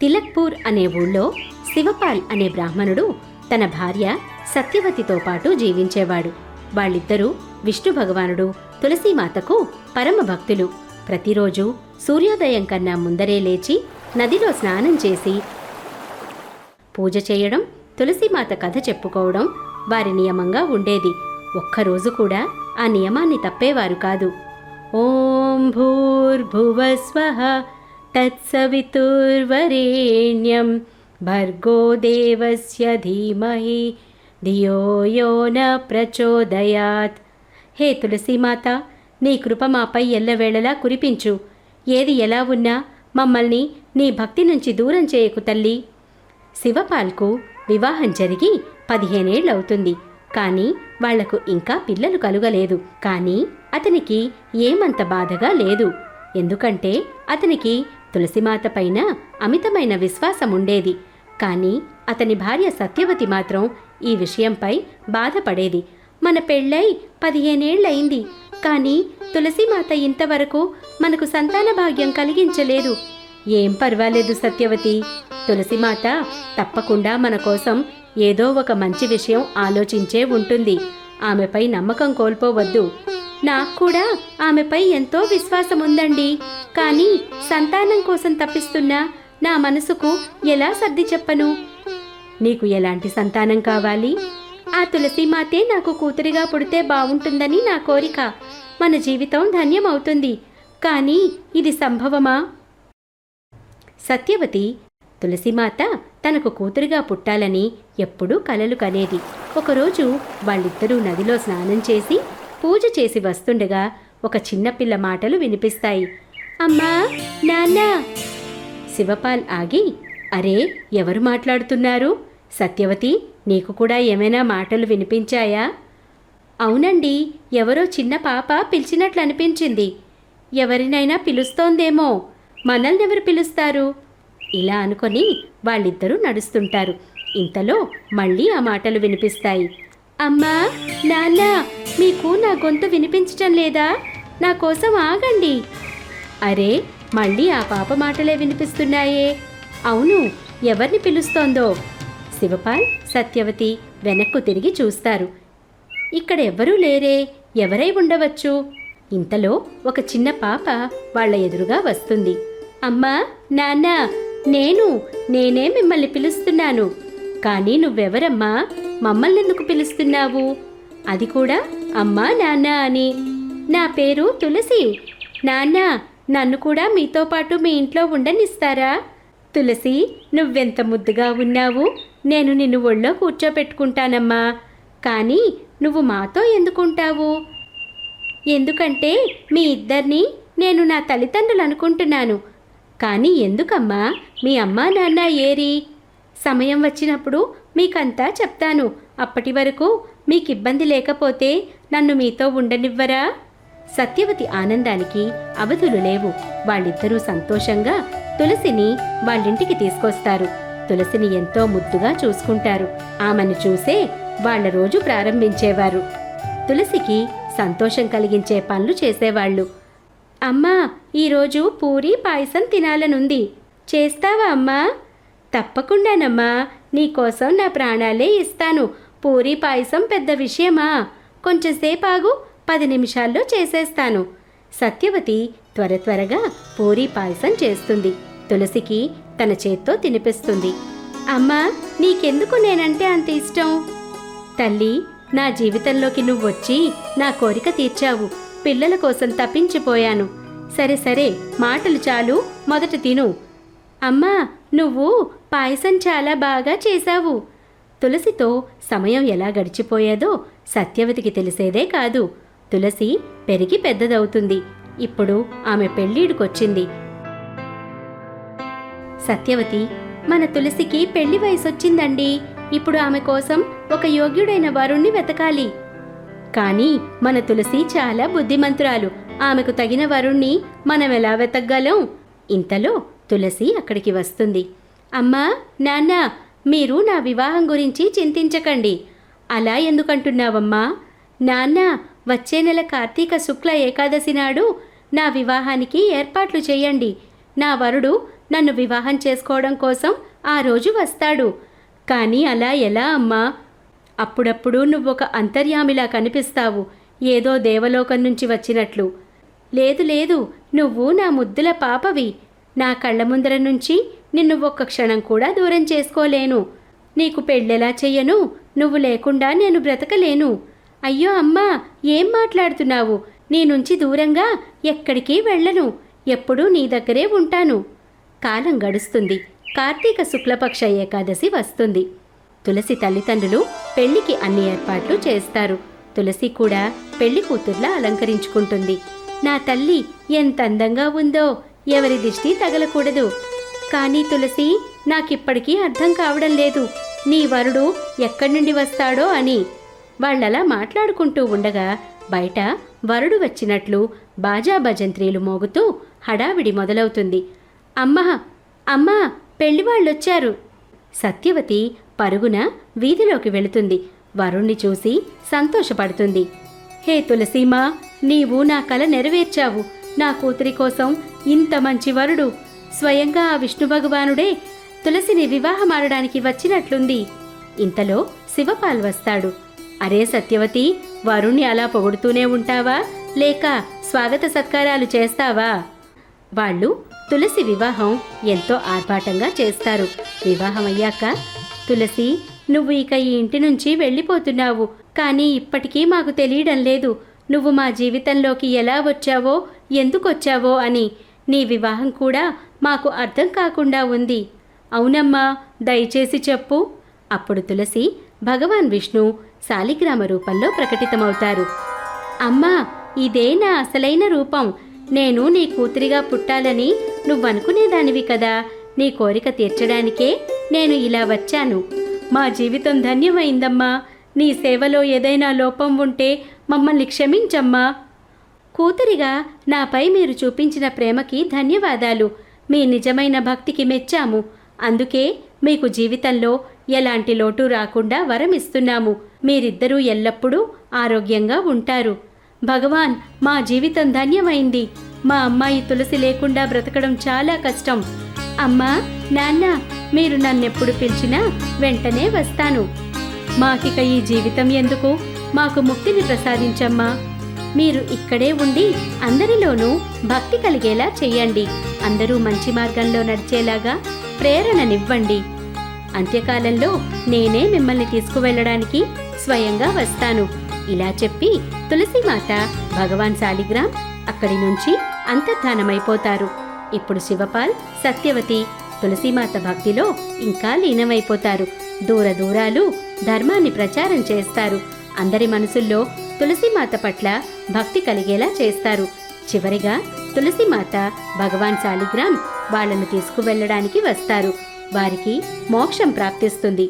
తిలక్పూర్ అనే ఊళ్ళో శివపాల్ అనే బ్రాహ్మణుడు తన భార్య సత్యవతితో పాటు జీవించేవాడు. వాళ్ళిద్దరూ విష్ణు భగవానుడు తులసీమాతకు పరమ భక్తులు. ప్రతిరోజు సూర్యోదయం కన్నా ముందరే లేచి నదిలో స్నానం చేసి పూజ చేయడం, తులసీమాత కథ చెప్పుకోవడం వారి నియమంగా ఉండేది. ఒక్కరోజు కూడా ఆ నియమాన్ని తప్పేవారు కాదు. ఓం భూర్భువస్వః తత్సవితుర్వరేణ్యం భర్గో దేవస్య ధీమహి ధియో యో న ప్రచోదయాత్. హే తులసీమాత, నీ కృప మాపై ఎల్లవేళలా కురిపించు. ఏది ఎలా ఉన్నా మమ్మల్ని నీ భక్తి నుంచి దూరం చేయకు తల్లి. శివపాల్కు వివాహం జరిగి 15 ఏళ్లవుతుంది. కానీ వాళ్లకు ఇంకా పిల్లలు కలుగలేదు. కానీ అతనికి ఏమంత బాధగా లేదు. ఎందుకంటే అతనికి తులసిమాత పైన అమితమైన విశ్వాసం ఉండేది. కానీ అతని భార్య సత్యవతి మాత్రం ఈ విషయంపై బాధపడేది. మన పెళ్ళై 15 ఏళ్లయింది, కానీ తులసీమాత ఇంతవరకు మనకు సంతాన భాగ్యం కలిగించలేదు. ఏం పర్వాలేదు సత్యవతి, తులసీమాత తప్పకుండా మన కోసం ఏదో ఒక మంచి విషయం ఆలోచించే ఉంటుంది. ఆమెపై నమ్మకం కోల్పోవద్దు. నాకు కూడా ఆమెపై ఎంతో విశ్వాసం ఉందండి. కానీ సంతానం కోసం తప్పిస్తున్నా నా మనసుకు ఎలా సర్ది చెప్పను? నీకు ఎలాంటి సంతానం కావాలి? ఆ తులసీమాతే నాకు కూతురిగా పుడితే బావుంటుందని నా కోరిక. మన జీవితం ధన్యమవుతుంది. కానీ ఇది సంభవమా? సత్యవతి తులసీమాత తనకు కూతురిగా పుట్టాలని ఎప్పుడూ కలలు కనేది. ఒకరోజు వాళ్ళిద్దరూ నదిలో స్నానం చేసి పూజ చేసి వస్తుండగా ఒక చిన్నపిల్ల మాటలు వినిపిస్తాయి. అమ్మా, నాన్న. శివపాల్ ఆగి, అరే, ఎవరు మాట్లాడుతున్నారు? సత్యవతి, నీకు కూడా ఏమైనా మాటలు వినిపించాయా? అవునండి, ఎవరో చిన్న పాప పిలిచినట్లు అనిపించింది. ఎవరినైనా పిలుస్తోందేమో. మనల్నెవరు పిలుస్తారు? ఇలా అనుకొని వాళ్ళిద్దరూ నడుస్తుంటారు. ఇంతలో మళ్ళీ ఆ మాటలు వినిపిస్తాయి. అమ్మా, నాన్న, మీకు నా గొంతు వినిపించటం లేదా? నా కోసం ఆగండి. అరే, మళ్ళీ ఆ పాప మాటలే వినిపిస్తున్నాయే. అవును, ఎవరిని పిలుస్తోందో? శివపాల్, సత్యవతి వెనక్కు తిరిగి చూస్తారు. ఇక్కడ ఎవ్వరూ లేరే, ఎవరై ఉండవచ్చు? ఇంతలో ఒక చిన్న పాప వాళ్ళ ఎదురుగా వస్తుంది. అమ్మా, నాన్న, నేనే మిమ్మల్ని పిలుస్తున్నాను. కానీ నువ్వెవరమ్మా? మమ్మల్ని ఎందుకు పిలుస్తున్నావు? అది కూడా అమ్మా, నాన్న అని. నా పేరు తులసి. నాన్న, నన్ను కూడా మీతో పాటు మీ ఇంట్లో ఉండనిస్తారా? తులసి, నువ్వెంత ముద్దుగా ఉన్నావు. నేను నిన్ను ఒళ్ళో కూర్చోపెట్టుకుంటానమ్మా. కానీ నువ్వు మాతో ఎందుకుంటావు? ఎందుకంటే మీ ఇద్దరిని నేను నా తల్లిదండ్రులు అనుకుంటున్నాను. కానీ ఎందుకమ్మా? మీ అమ్మా నాన్న ఏరి? సమయం వచ్చినప్పుడు మీకంతా చెప్తాను. అప్పటి వరకు మీకు ఇబ్బంది లేకపోతే నన్ను మీతో ఉండనివ్వరా? సత్యవతి ఆనందానికి అవధులు లేవు. వాళ్ళిద్దరూ సంతోషంగా తులసిని వాళ్ళింటికి తీసుకొస్తారు. తులసిని ఎంతో ముద్దుగా చూసుకుంటారు. ఆమెను చూసే వాళ్ళ రోజు ప్రారంభించేవారు. తులసికి సంతోషం కలిగించే పనులు చేసేవాళ్ళు. అమ్మా, ఈరోజు పూరీ పాయసం తినాలనుంది. చేస్తావా అమ్మా? తప్పకుండానమ్మా, నీకోసం నా ప్రాణాలే ఇస్తాను. పూరీ పాయసం పెద్ద విషయమా? కొంచెంసేపు ఆగు, 10 నిమిషాల్లో చేసేస్తాను. సత్యవతి త్వరగా పూరీ పాయసం చేస్తుంది. తులసికి తన చేత్తో తినిపిస్తుంది. అమ్మా, నీకెందుకు నేనంటే అంత ఇష్టం? తల్లి, నా జీవితంలోకి నువ్వొచ్చి నా కోరిక తీర్చావు. పిల్లల కోసం తప్పించిపోయాను. సరే, మాటలు చాలు, మొదట తిను. అమ్మా, నువ్వు పాయసం చాలా బాగా చేశావు. తులసితో సమయం ఎలా గడిచిపోయేదో సత్యవతికి తెలిసేదే కాదు. తులసి పెరిగి పెద్దదవుతుంది. ఇప్పుడు ఆమె పెళ్ళీడుకొచ్చింది. సత్యవతి, మన తులసికి పెళ్లి వయసొచ్చిందండి. ఇప్పుడు ఆమె కోసం ఒక యోగ్యుడైన వరుణ్ణి వెతకాలి. కానీ మన తులసి చాలా బుద్ధిమంతురాలు. ఆమెకు తగిన వరుణ్ణి మనం ఎలా వెతకగలం? ఇంతలో తులసి అక్కడికి వస్తుంది. అమ్మా, నాన్న, మీరు నా వివాహం గురించి చింతించకండి. అలా ఎందుకంటున్నావమ్మా? నాన్న, వచ్చే నెల కార్తీక శుక్ల ఏకాదశి నాడు నా వివాహానికి ఏర్పాట్లు చేయండి. నా వరుడు నన్ను వివాహం చేసుకోవడం కోసం ఆ రోజు వస్తాడు. కానీ అలా ఎలా అమ్మా? అప్పుడప్పుడు నువ్వొక అంతర్యామిలా కనిపిస్తావు, ఏదో దేవలోకం నుంచి వచ్చినట్లు. లేదు లేదు, నువ్వు నా ముద్దుల పాపవి. నా కళ్ళ ముందర నుంచి నిన్ను ఒక్క క్షణం కూడా దూరం చేసుకోలేను. నీకు పెళ్ళెలా చెయ్యను? నువ్వు లేకుండా నేను బ్రతకలేను. అయ్యో అమ్మా, ఏం మాట్లాడుతున్నావు? నీ నుంచి దూరంగా ఎక్కడికి వెళ్ళను. ఎప్పుడూ నీ దగ్గరే ఉంటాను. కాలం గడుస్తుంది. కార్తీక శుక్లపక్ష ఏకాదశి వస్తుంది. తులసి తల్లిదండ్రులు పెళ్లికి అన్ని ఏర్పాట్లు చేస్తారు. తులసి కూడా పెళ్లి కూతుర్లా అలంకరించుకుంటుంది. నా తల్లి ఎంత అందంగా ఉందో, ఎవరి దిష్టి తగలకూడదు. కానీ తులసి, నాకిప్పటికీ అర్థం కావడం లేదు, నీ వరుడు ఎక్కడి నుండి వస్తాడో అని. వాళ్ళలా మాట్లాడుకుంటూ ఉండగా బయట వరుడు వచ్చినట్లు బాజా భజంత్రీలు మోగుతూ హడావిడి మొదలవుతుంది. అమ్మా అమ్మా, పెళ్లివాళ్ళొచ్చారు. సత్యవతి పరుగున వీధిలోకి వెళుతుంది. వరుణ్ణి చూసి సంతోషపడుతుంది. హే తులసీమా, నీవు నా కల నెరవేర్చావు. నా కూతురి కోసం ఇంత మంచి వరుడు. స్వయంగా ఆ విష్ణు భగవానుడే తులసిని వివాహమాడడానికి వచ్చినట్లుంది. ఇంతలో శివపాల్ వస్తాడు. అరే సత్యవతి, వరుణ్ణి అలా పొగుడుతూనే ఉంటావా, లేక స్వాగత సత్కారాలు చేస్తావా? వాళ్ళు తులసి వివాహం ఎంతో ఆర్భాటంగా చేస్తారు. వివాహమయ్యాక, తులసి, నువ్వు ఇక ఈ ఇంటి నుంచి వెళ్ళిపోతున్నావు. కానీ ఇప్పటికీ మాకు తెలియడం లేదు నువ్వు మా జీవితంలోకి ఎలా వచ్చావో, ఎందుకొచ్చావో అని. నీ వివాహం కూడా మాకు అర్థం కాకుండా ఉంది. అవునమ్మా, దయచేసి చెప్పు. అప్పుడు తులసి భగవాన్ విష్ణు శాలిగ్రామ రూపంలో ప్రకటితమవుతారు. అమ్మా, ఇదే నా అసలైన రూపం. నేను నీ కూతురిగా పుట్టాలని నువ్వనుకునేదానివి కదా. నీ కోరిక తీర్చడానికే నేను ఇలా వచ్చాను. మా జీవితం ధన్యమైందమ్మా. నీ సేవలో ఏదైనా లోపం ఉంటే మమ్మల్ని క్షమించమ్మా. కూతురిగా నాపై మీరు చూపించిన ప్రేమకి ధన్యవాదాలు. మీ నిజమైన భక్తికి మెచ్చాము. అందుకే మీకు జీవితంలో ఎలాంటి లోటు రాకుండా వరమిస్తున్నాము. మీరిద్దరూ ఎల్లప్పుడూ ఆరోగ్యంగా ఉంటారు. భగవాన్, మా జీవితం ధన్యమైంది. మా అమ్మాయి తులసి లేకుండా బ్రతకడం చాలా కష్టం. అమ్మా, నాన్న, మీరు నన్నెప్పుడు పిలిచినా వెంటనే వస్తాను. మాకిక ఈ జీవితం ఎందుకు? మాకు ముక్తిని ప్రసాదించమ్మా. మీరు ఇక్కడే ఉండి అందరిలోనూ భక్తి కలిగేలా చెయ్యండి. అందరూ మంచి మార్గంలో నడిచేలాగా ప్రేరణనివ్వండి. అంత్యకాలంలో నేనే మిమ్మల్ని తీసుకువెళ్ళడానికి స్వయంగా వస్తాను. ఇలా చెప్పి తులసీమాత, భగవాన్ శాలిగ్రామ్ అక్కడి నుంచి అంతర్ధానమైపోతారు. ఇప్పుడు శివపాల్, సత్యవతి తులసీమాత భక్తిలో ఇంకా లీనమైపోతారు. దూర దూరాలు ధర్మాన్ని ప్రచారం చేస్తారు. అందరి మనసుల్లో తులసీమాత పట్ల భక్తి కలిగేలా చేస్తారు. చివరిగా తులసీమాత, భగవాన్ శాలిగ్రామ్ వాళ్ళను తీసుకువెళ్ళడానికి వస్తారు. వారికి మోక్షం ప్రాప్తిస్తుంది.